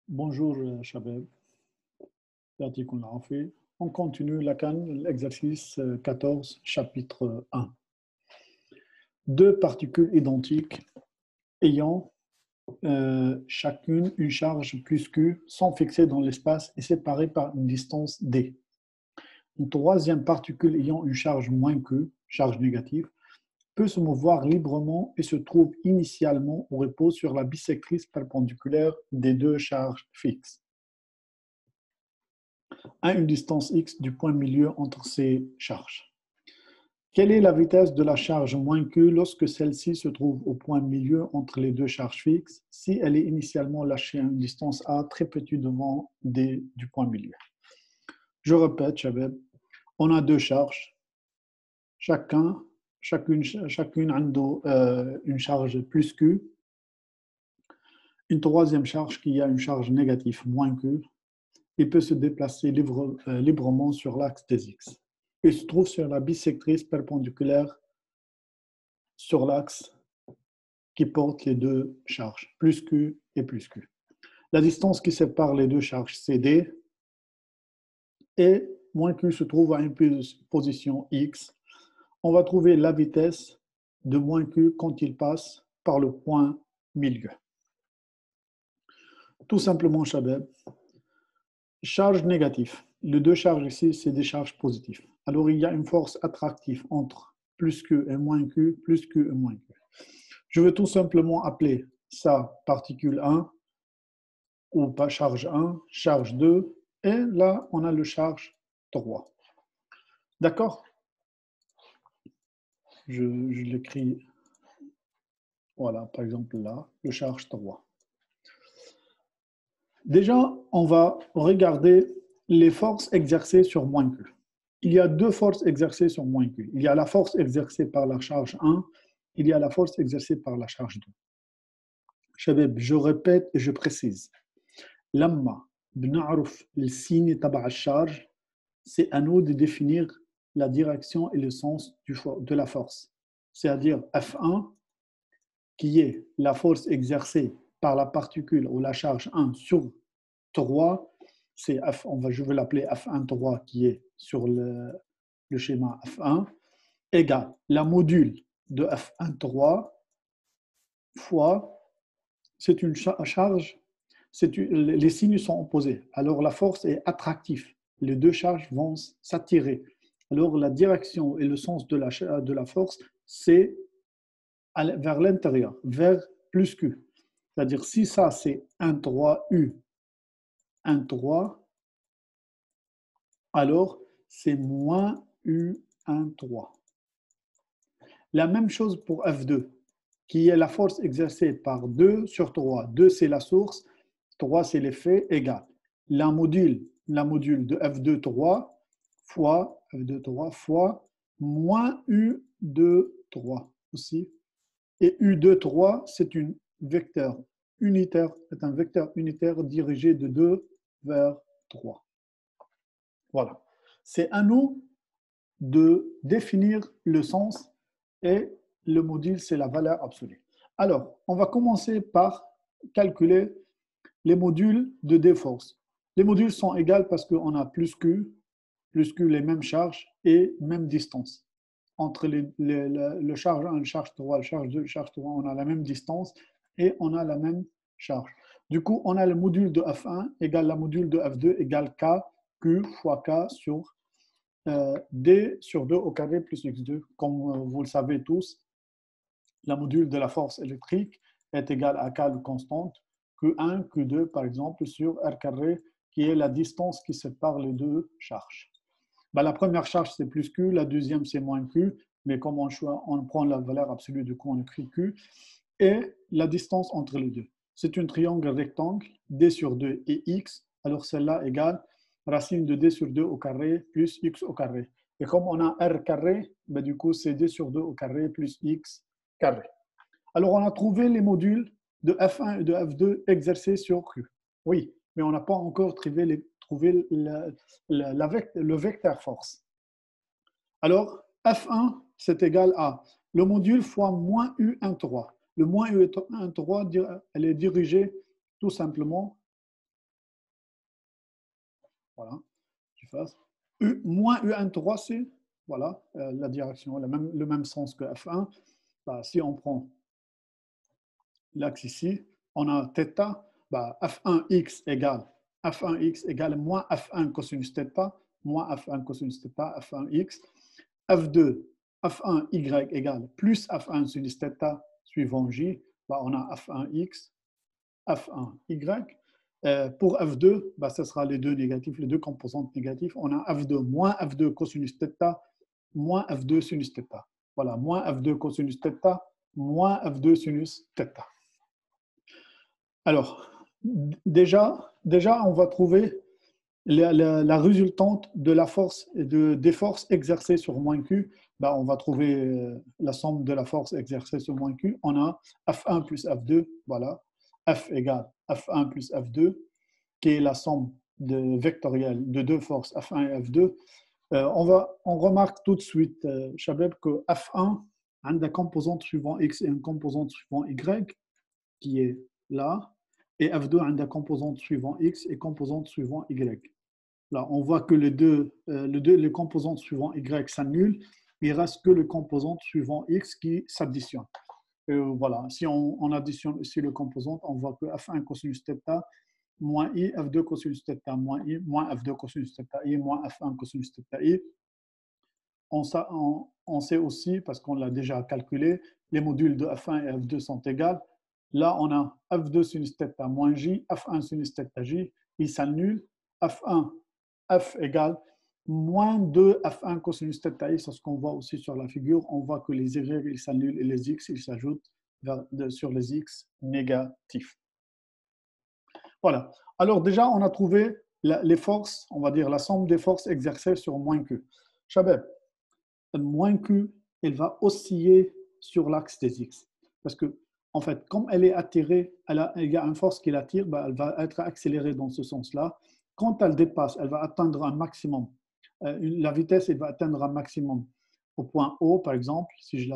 Bonjour, Shabab. Yatikum al-afi. On continue la CAN, l'exercice 14, chapitre 1. Deux particules identiques ayant chacune une charge plus Q sont fixées dans l'espace et séparées par une distance D. Une troisième particule ayant une charge moins Q, charge négative, peut se mouvoir librement et se trouve initialement au repos sur la bisectrice perpendiculaire des deux charges fixes, à une distance x du point milieu entre ces charges. Quelle est la vitesse de la charge moins Q lorsque celle-ci se trouve au point milieu entre les deux charges fixes si elle est initialement lâchée à une distance a très petite devant D du point milieu? Je répète, Shabab, on a deux charges, chacune a une charge plus Q, une troisième charge qui a une charge négative moins Q et peut se déplacer librement sur l'axe des X. Il se trouve sur la bisectrice perpendiculaire sur l'axe qui porte les deux charges, plus Q et plus Q. La distance qui sépare les deux charges, c'est D, et moins Q se trouve à une position X. On va trouver la vitesse de moins Q quand il passe par le point milieu. Tout simplement, Shabab, charge négative. Les deux charges ici, c'est des charges positives. Alors, il y a une force attractive entre plus Q et moins Q, plus Q et moins Q. Je vais tout simplement appeler ça particule 1 ou pas charge 1, charge 2, et là, on a le charge 3. D'accord? Je l'écris, voilà, par exemple là, le charge 3. Déjà, on va regarder les forces exercées sur moins Q. Il y a deux forces exercées sur moins Q. Il y a la force exercée par la charge 1, il y a la force exercée par la charge 2. Shabab, je répète et je précise. لما بنعرف السين تبع الشارج, c'est à nous de définir la direction et le sens de la force. C'est-à-dire F1, qui est la force exercée par la particule ou la charge 1 sur 3, c'est F, je vais l'appeler F1,3 qui est sur le schéma F1, égale la module de F1,3 fois, c'est une charge, les signes sont opposés. Alors la force est attractive. Les deux charges vont s'attirer. Alors la direction et le sens de la force, c'est vers l'intérieur, vers plus Q. C'est-à-dire si ça c'est 1,3 U, 1,3, alors c'est moins U1,3. La même chose pour F2, qui est la force exercée par 2 sur 3. 2 c'est la source, 3 c'est l'effet, égal. La module de F2, 3 fois F2, 3 fois moins U2, 3 aussi. Et U2, 3, c'est un vecteur unitaire dirigé de 2 vers 3. Voilà. C'est à nous de définir le sens et le module, c'est la valeur absolue. Alors, on va commencer par calculer les modules de D-force. Les modules sont égaux parce qu'on a plus Q, les mêmes charges et même distance. Entre le charge 1, le charge 3, le charge 2, le charge 3, on a la même distance et on a la même charge. Du coup, on a le module de F1 égale la module de F2 égale K, Q fois K sur D sur 2 au carré plus X2. Comme vous le savez tous, la module de la force électrique est égale à K le constante, Q1, Q2 par exemple, sur R carré, qui est la distance qui sépare les deux charges. Ben, la première charge, c'est plus Q, la deuxième, c'est moins Q, mais comme on prend la valeur absolue, du coup, on écrit Q, et la distance entre les deux. C'est un triangle rectangle, D sur 2 et X, alors celle-là égale racine de D sur 2 au carré plus X au carré. Et comme on a R carré, ben, du coup, c'est D sur 2 au carré plus X carré. Alors, on a trouvé les modules de F1 et de F2 exercés sur Q. Oui, mais on n'a pas encore trouvé le vecteur force. Alors, F1, c'est égal à le module fois moins U1,3. Le moins U1,3, elle est dirigée tout simplement Voilà, j'efface. U moins U1,3, c'est voilà, la direction, le même sens que F1. Bah, si on prend l'axe ici, on a θ, bah, F1x égale moins F1 cosinus θ, moins F1 cosinus θ, F1x. F2, F1y égale plus F1 sinus θ suivant J, bah, on a F1x, F1y. Pour F2, bah, ce sera les deux négatifs, les deux composantes négatives. On a F2 moins F2 cosinus θ, moins F2 sinus θ. Voilà, moins F2 cosinus θ, moins F2 sinus θ. Alors, déjà, on va trouver la résultante de la force et des forces exercées sur moins Q. Ben, on va trouver la somme de la force exercée sur moins Q. On a F1 plus F2, voilà. F égale F1 plus F2, qui est la somme vectorielle de deux forces F1 et F2. On remarque tout de suite, Chabeb, que F1 a une composante suivant X et une composante suivant Y, qui est là, et F2 a une composante suivant X et composante suivant Y. Là, on voit que les composantes suivant Y s'annulent, il ne reste que les composantes suivant X qui s'additionnent. Voilà, si on additionne ici les composantes, on voit que F1 cosinus θ moins I, F2 cosinus θ moins I, moins F2 cosinus θ I, moins F1 cosinus θ I. On sait aussi, parce qu'on l'a déjà calculé, les modules de F1 et F2 sont égaux. Là, on a F2 sinus θ moins J, F1 sinus θ J, ils s'annulent. F1, F égale moins 2 F1 cosinus θ I, c'est ce qu'on voit aussi sur la figure. On voit que les Y, ils s'annulent et les X, ils s'ajoutent sur les X négatifs. Voilà. Alors déjà, on a trouvé les forces, on va dire la somme des forces exercées sur moins Q. Chabeb, moins Q, elle va osciller sur l'axe des X. Parce que, en fait, comme elle est attirée, il y a une force qui l'attire, ben, elle va être accélérée dans ce sens-là. Quand elle dépasse, elle va atteindre un maximum. La vitesse, elle va atteindre un maximum au point O, par exemple, si je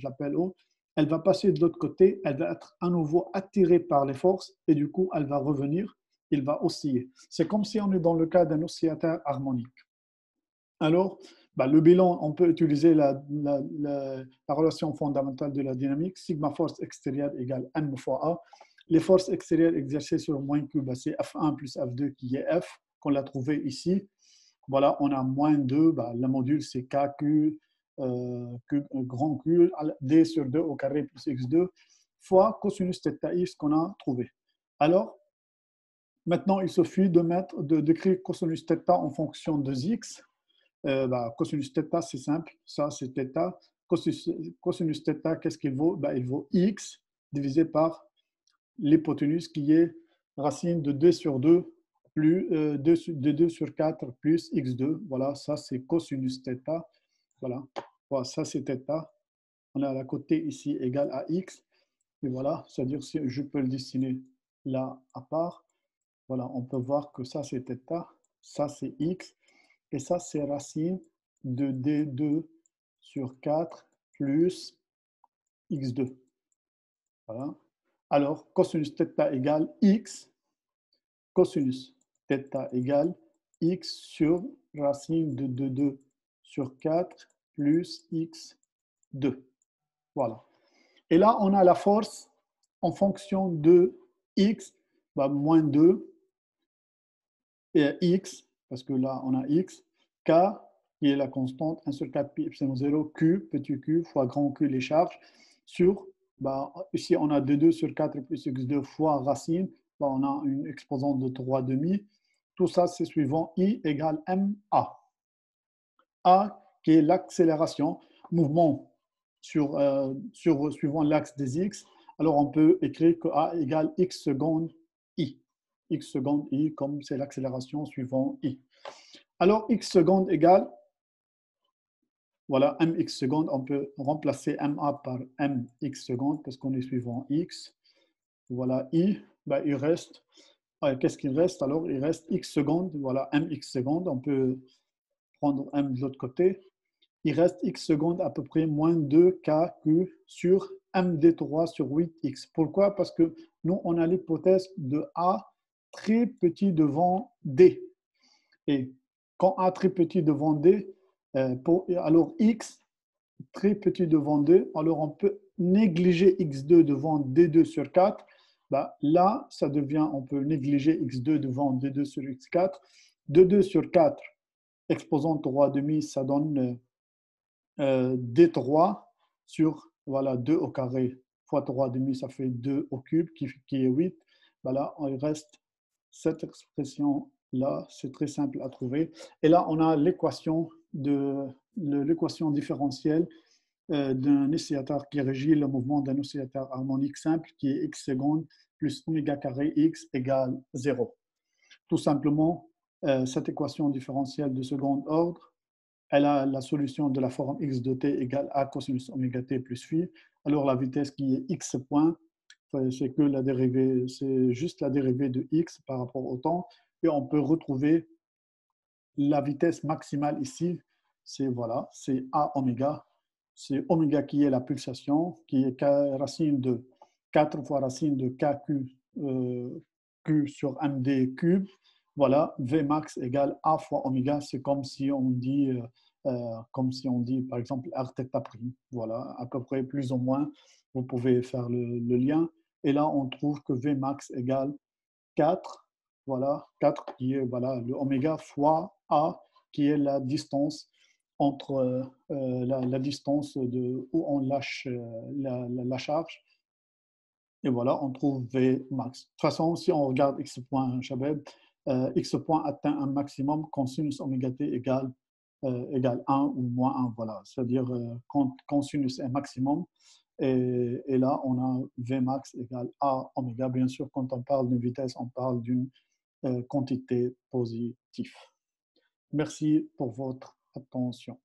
l'appelle O. Elle va passer de l'autre côté, elle va être à nouveau attirée par les forces et du coup, elle va revenir, elle va osciller. C'est comme si on est dans le cas d'un oscillateur harmonique. Alors, bah, le bilan, on peut utiliser la relation fondamentale de la dynamique. Sigma force extérieure égale M fois A. Les forces extérieures exercées sur moins Q, bah, c'est F1 plus F2 qui est F, qu'on l'a trouvé ici. Voilà, on a moins 2, bah, le module c'est KQ, grand Q, D sur 2 au carré plus X2, fois cosinus θ ce qu'on a trouvé. Alors, maintenant, il suffit d'écrire cosinus θ en fonction de X. Cosinus θ, c'est simple, ça c'est θ. Cosinus θ, qu'est-ce qu'il vaut? Il vaut x divisé par l'hypoténuse qui est racine de 2 sur 2 plus de 2 sur 4 plus x2. Voilà, ça c'est cosinus θ. Voilà, ça c'est θ. On a à côté ici égal à x. Et voilà, c'est-à-dire si je peux le dessiner là à part. Voilà, on peut voir que ça c'est θ, ça c'est x. Et ça, c'est racine de D2 sur 4 plus X2. Voilà. Alors, cosinus θ égale X, cosinus θ égale X sur racine de 2 sur 4 plus X2. Voilà. Et là, on a la force en fonction de X, moins 2, et X, parce que là, on a X, K, qui est la constante, 1 sur 4 pi epsilon 0, Q, petit q, fois grand Q, les charges, sur, ici, on a D2 sur 4 plus X2 fois racine, on a une exposante de 3,5. Tout ça, c'est suivant I égale MA. A, qui est l'accélération, mouvement suivant l'axe des X. Alors, on peut écrire que A égale X seconde I. X seconde I, comme c'est l'accélération suivant I. Alors, X seconde égale, voilà, mx seconde, on peut remplacer MA par mx seconde parce qu'on est suivant X. Voilà, I, il reste, qu'est-ce qu'il reste? Alors, il reste X seconde, voilà, mx seconde, on peut prendre M de l'autre côté. Il reste X seconde à peu près moins 2KQ sur MD3 sur 8X. Pourquoi? Parce que nous, on a l'hypothèse de A très petit devant D. Et quand A très petit devant D, alors X très petit devant D, alors on peut négliger X2 devant D2 sur 4. Bah, là, ça devient, on peut négliger X2 devant D2 sur X4. D2 sur 4, exposant 3,5, ça donne D3 sur voilà, 2 au carré fois 3,5, ça fait 2 au cube qui est 8. Voilà, il reste cette expression-là, c'est très simple à trouver. Et là, on a l'équation différentielle d'un oscillateur qui régit le mouvement d'un oscillateur harmonique simple qui est x secondes plus oméga carré x égale 0. Tout simplement, cette équation différentielle de second ordre, elle a la solution de la forme x de t égale a cosinus oméga t plus phi. Alors la vitesse qui est x point, c'est que la dérivée, c'est juste la dérivée de x par rapport au temps. Et on peut retrouver la vitesse maximale ici, c'est voilà, c'est a oméga. C'est oméga qui est la pulsation, qui est racine de 4 fois racine de kq q sur md cube. Voilà, V max égale A fois oméga. C'est comme si on dit, par exemple, R θ prime. Voilà, à peu près, plus ou moins, vous pouvez faire le lien. Et là, on trouve que V max égale 4, voilà, 4 qui est voilà, le oméga fois A, qui est la distance entre la distance de, où on lâche la charge. Et voilà, on trouve V max. De toute façon, si on regarde X point Chabeb, X point atteint un maximum quand sinus oméga t égale 1 ou moins 1. Voilà, c'est-à-dire quand sinus est maximum. Et là, on a V max égale A oméga. Bien sûr, quand on parle d'une vitesse, on parle d'une quantité positive. Merci pour votre attention.